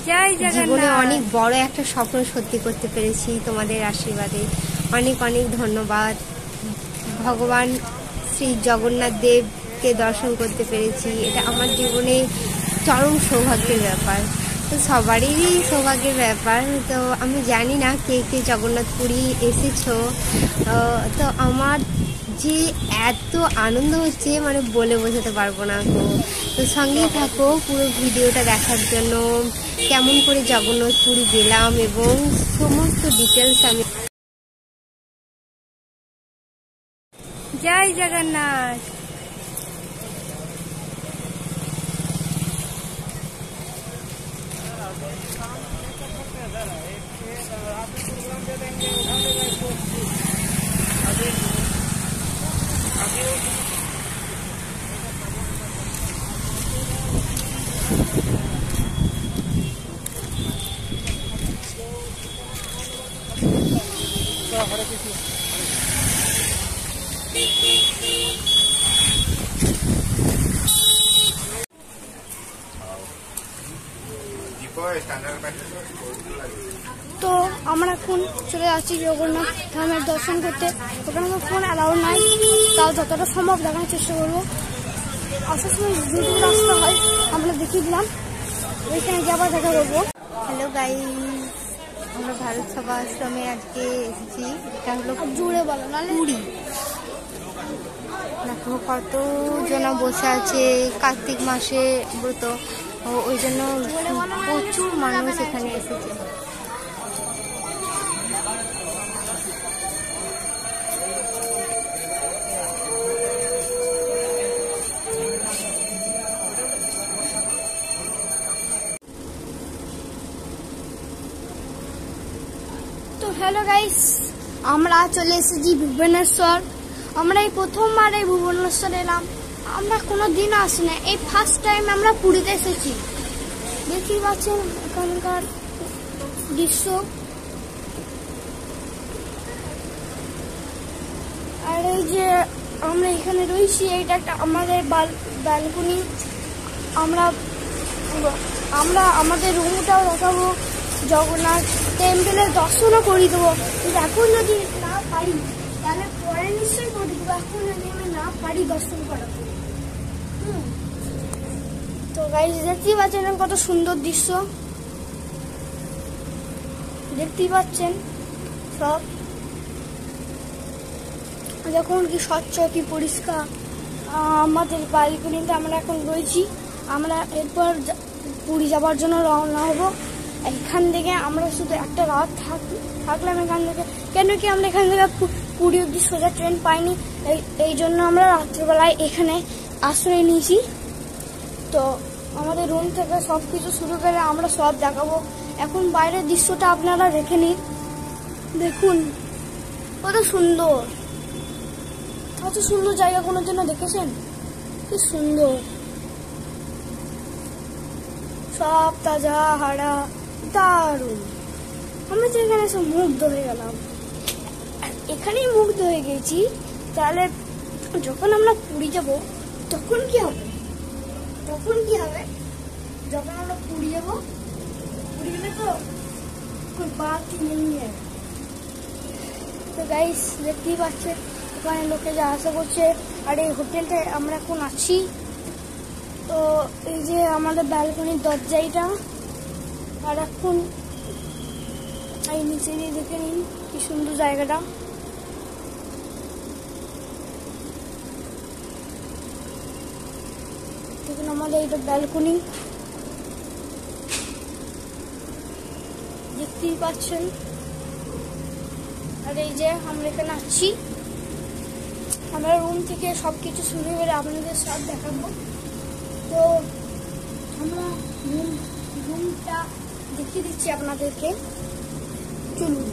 জীবনে অনেক বড় একটা স্বপ্ন সত্যি করতে পেরেছি তোমাদের আশীর্বাদে। অনেক অনেক ধন্যবাদ। ভগবান শ্রী জগন্নাথ দেবকে দর্শন করতে পেরেছি, এটা আমার জীবনে চরম সৌভাগ্যের ব্যাপার। তো সবারই সৌভাগ্যের ব্যাপার। তো আমি জানি না কে কে জগন্নাথপুরী এসেছো, তো আমার যে এত আনন্দ হচ্ছে মানে বলে বোঝাতে পারবো না। তো সঙ্গেই থাকো পুরো ভিডিওটা দেখার জন্য, কেমন করে জগন্নাথপুরী গেলাম এবং সমস্ত ডিটেলস আমি। জয় জগন্নাথ। তো আমরা এখন চলে যাচ্ছি জগন্নাথ ধামের দর্শন করতে। ওখানে তো ফোন অ্যালাউ নাই, তাও যতটা সম্ভব দেখানোর চেষ্টা করবো। আসার সময় যেটুকু রাস্তা হয় আমরা দেখিয়ে দিলাম, ওইখানে গিয়ে আবার দেখা করবো। হ্যালো গাইস, আমরা ভারত সভা আশ্রমে আজকে এসেছি। এটা হলো জুড়ে বলো না পুরী। দেখো কত জন বসে আছে, কার্তিক মাসে ব্রত, ওই জন্য প্রচুর মানুষ এখানে এসেছে। তো হ্যালো গাইস, আমরা চলে এসেছি ভুবনেশ্বর। আমরা এই প্রথমবার এই ভুবনেশ্বর এলাম। আমরা কোনো দিন আসি না, এই ফার্স্ট টাইম আমরা পুরীতে এসেছি। দেখতেই পাচ্ছেন এখানকার দৃশ্য। আর এই যে আমরা এখানে রয়েছি, এইটা একটা আমাদের ব্যালকনি। আমরা আমাদের রুমটাও দেখাবো, জগন্নাথ টেম্পলের দর্শনও করে দেবো। কিন্তু এখন যদি না পারি তাহলে পরে নিশ্চয়ই করে দেবো। এখন যদি আমি না পারি দর্শন করাবো। তো গাইস দেখতেই পাচ্ছেন কত সুন্দর দৃশ্য, দেখতেই পাচ্ছেন সব যখন কি স্বচ্ছ কি পরিষ্কার। আমাদের ব্যালকনিতে আমরা এখন রয়েছি। আমরা এরপর পুরী যাওয়ার জন্য রওনা হব। এখান থেকে আমরা শুধু একটা রাত থাকলাম এখান থেকে, কেন কি আমরা এখান থেকে পুরী অব্দি সোজা ট্রেন পাইনি। এই জন্য আমরা রাত্রিবেলায় এখানে আশ্রয় নিয়েছি। তো আমাদের রুম থেকে সবকিছু শুরু করে আমরা সব দেখাবো। এখন বাইরের দৃশ্যটা আপনারা দেখে নিন, দেখুন কত সুন্দর। কত সুন্দর জায়গা কোনো জন্য দেখেছেন? কি সুন্দর, সব তাজা হাড়া, দারুণ। আমরা তো এখানে সব মুগ্ধ হয়ে গেলাম, এখানেই মুগ্ধ হয়ে গেছি। তাহলে যখন আমরা পুরী যাব তখন কি হবে? যখন আমরা পুরী যাব, পুরী গেলে তো কোন বাকি নেই। তো গাইস দেখতেই পাচ্ছেন ওখানে লোকে যা আশা করছে। আর এই হোটেলটায় আমরা এখন আছি। তো এই যে আমাদের ব্যালকনির দরজাটা, আর এখন এই নিচে দিয়ে দেখে নিন কি সুন্দর জায়গাটা। দেখুন আমাদের এটা ব্যালকনি, দেখতেই পাচ্ছেন। আর এই যে আমরা এখানে আছি, আমরা রুম থেকে সবকিছু শুরু করে আপনাদের সব দেখাবো। তো আমরা রুমটা দেখিয়ে দিচ্ছি আপনাদেরকে, চলুন।